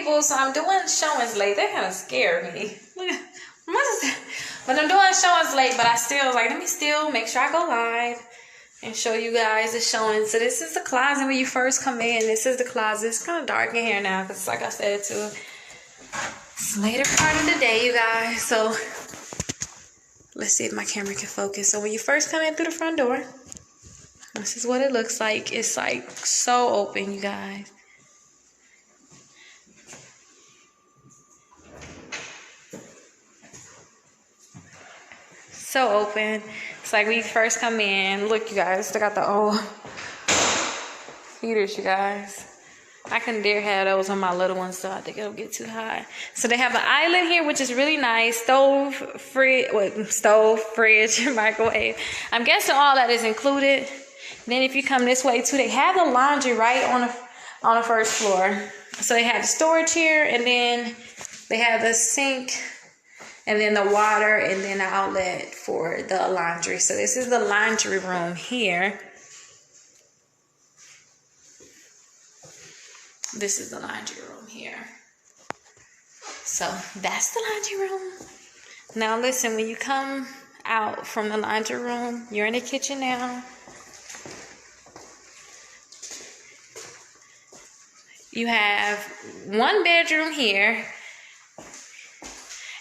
people, so I'm doing showings late. They kind of scared me. But I'm doing showings late, but I still was like, let me still make sure I go live and show you guys the showing. So this is the closet when you first come in. This is the closet. It's kind of dark in here now because, like I said, too, it's later part of the day, you guys. So let's see if my camera can focus. So when you first come in through the front door, this is what it looks like. It's like so open, you guys. So open. It's like when you first come in. Look, you guys, they got the old heaters, you guys. I couldn't dare have those on my little ones, so I think it'll get too hot. So they have an island here, which is really nice. Stove, fridge, microwave. I'm guessing all that is included. Then if you come this way too, they have the laundry right on the first floor. So they have the storage here, and then they have the sink, and then the water, and then the outlet for the laundry. So this is the laundry room here. This is the laundry room here. So that's the laundry room. Now listen, when you come out from the laundry room, you're in the kitchen now. You have one bedroom here.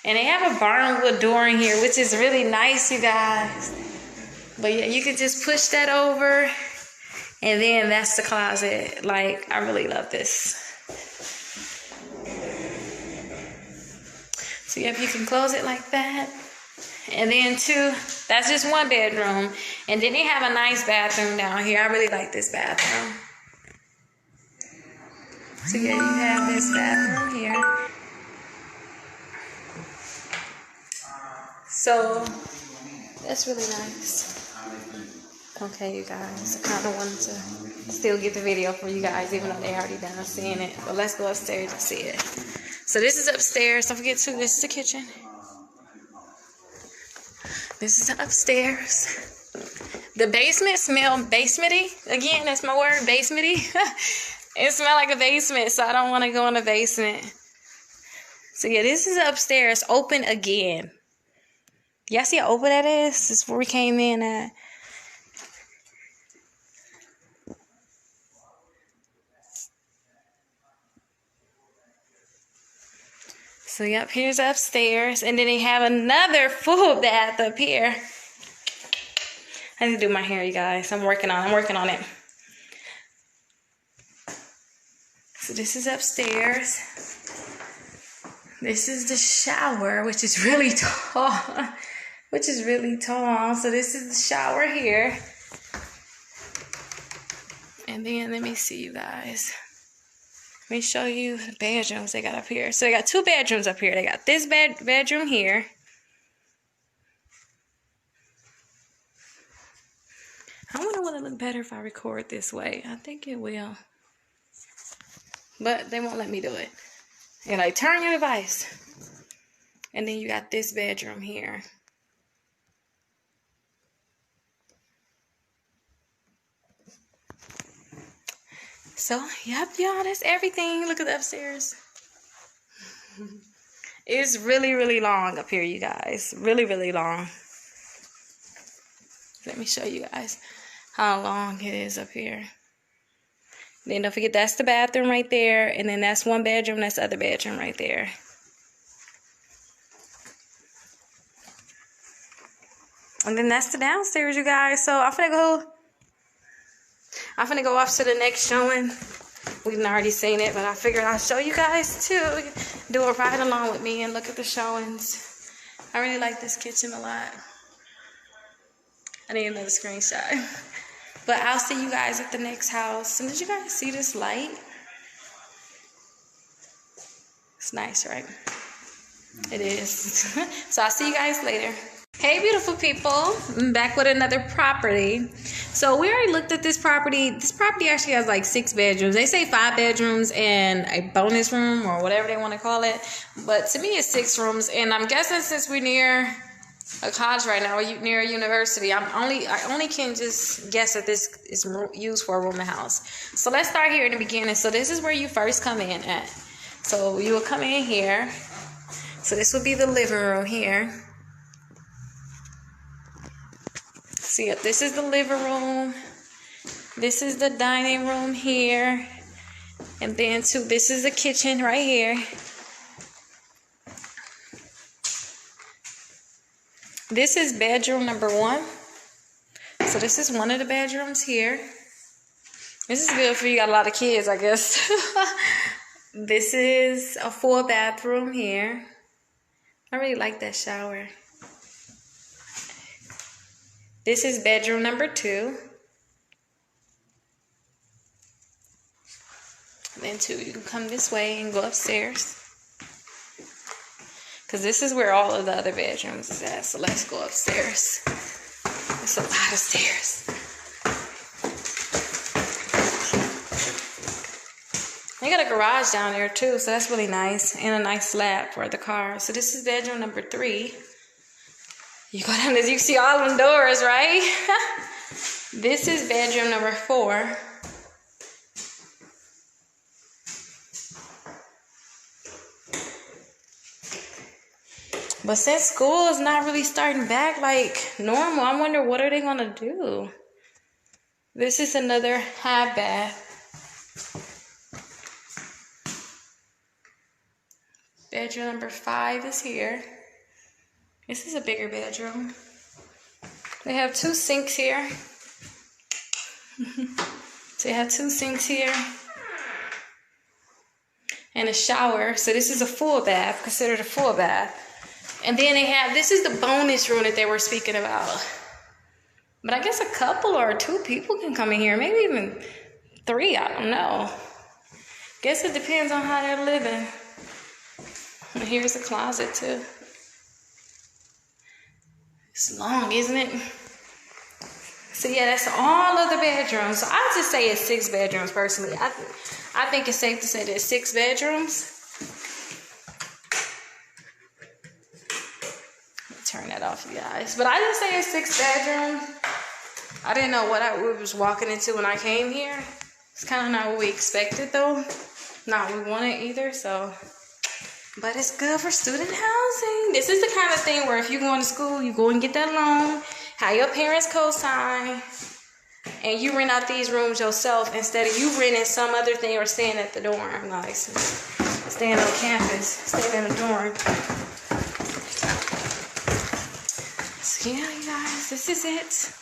And they have a barnwood door in here, which is really nice, you guys. But yeah, you can just push that over. And then that's the closet. Like, I really love this. So yeah, you can close it like that. And then two, that's just one bedroom. And then they have a nice bathroom down here. I really like this bathroom. So yeah, you have this bathroom here. So that's really nice. Okay, you guys, I kind of wanted to still get the video for you guys, even though they already done seeing it. But let's go upstairs and see it. So this is upstairs. Don't forget too, this is the kitchen. This is upstairs. The basement smell basementy. Again, that's my word, basementy. It smells like a basement, so I don't want to go in the basement. So yeah, this is upstairs, open again. Y'all see how open that is? This is where we came in at. So, yep, here's upstairs. And then they have another full bath up here. I need to do my hair, you guys. I'm working on it. So, this is upstairs. This is the shower, which is really tall. So this is the shower here. And then let me see, you guys. Let me show you the bedrooms they got up here. So they got two bedrooms up here. They got this bedroom here. I wonder will it look better if I record this way. I think it will. But they won't let me do it. And like, turn your device. And then you got this bedroom here. So, yep, y'all, that's everything. Look at the upstairs. It's really, really long up here, you guys. Really, really long. Let me show you guys how long it is up here. Then don't forget, that's the bathroom right there. And then that's one bedroom. That's the other bedroom right there. And then that's the downstairs, you guys. So I'm finna go off to the next showing. We've already seen it, but I figured I'll show you guys too. Do a ride along with me and look at the showings. I really like this kitchen a lot. I need another screenshot. But I'll see you guys at the next house. And did you guys see this light? It's nice, right? It is. So I'll see you guys later. Hey, beautiful people. I'm back with another property. So we already looked at this property. This property actually has like 6 bedrooms. They say 5 bedrooms and a bonus room or whatever they want to call it. But to me, it's 6 rooms. And I'm guessing since we're near a college right now, or near a university, I only can just guess that this is used for a room and house. So let's start here in the beginning. So this is where you first come in at. So you will come in here. So this will be the living room here. See, this is the living room. This is the dining room here. And then too, this is the kitchen right here. This is bedroom number 1. So this is one of the bedrooms here. This is good for you got a lot of kids, I guess. This is a full bathroom here. I really like that shower. This is bedroom number 2. Then too, you can come this way and go upstairs. Because this is where all of the other bedrooms is at. So let's go upstairs. It's a lot of stairs. They got a garage down there too, so that's really nice. And a nice slab for the car. So this is bedroom number 3. You go down this, you see all them doors, right? This is bedroom number 4. But since school is not really starting back like normal, I wonder what are they going to do? This is another half bath. Bedroom number 5 is here. This is a bigger bedroom. They have 2 sinks here. So they have 2 sinks here. And a shower. So this is a full bath, considered a full bath. And then they have, this is the bonus room that they were speaking about. But I guess a couple or 2 people can come in here. Maybe even 3, I don't know. Guess it depends on how they're living. And here's the closet too. It's long, isn't it? So yeah, that's all of the bedrooms. So I just say it's 6 bedrooms personally. I think it's safe to say there's 6 bedrooms. Turn that off, you guys. But I just say it's 6 bedrooms. I didn't know what I was walking into when I came here. It's kind of not what we expected though. Not what we wanted either, so. But it's good for student housing. This is the kind of thing where if you're going to school, you go and get that loan, have your parents co-sign, and you rent out these rooms yourself instead of you renting some other thing or staying at the dorm. Like, staying on campus, staying in a dorm. So yeah, you guys, this is it.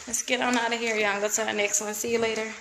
Let's get on out of here, y'all. Go to the next one. See you later.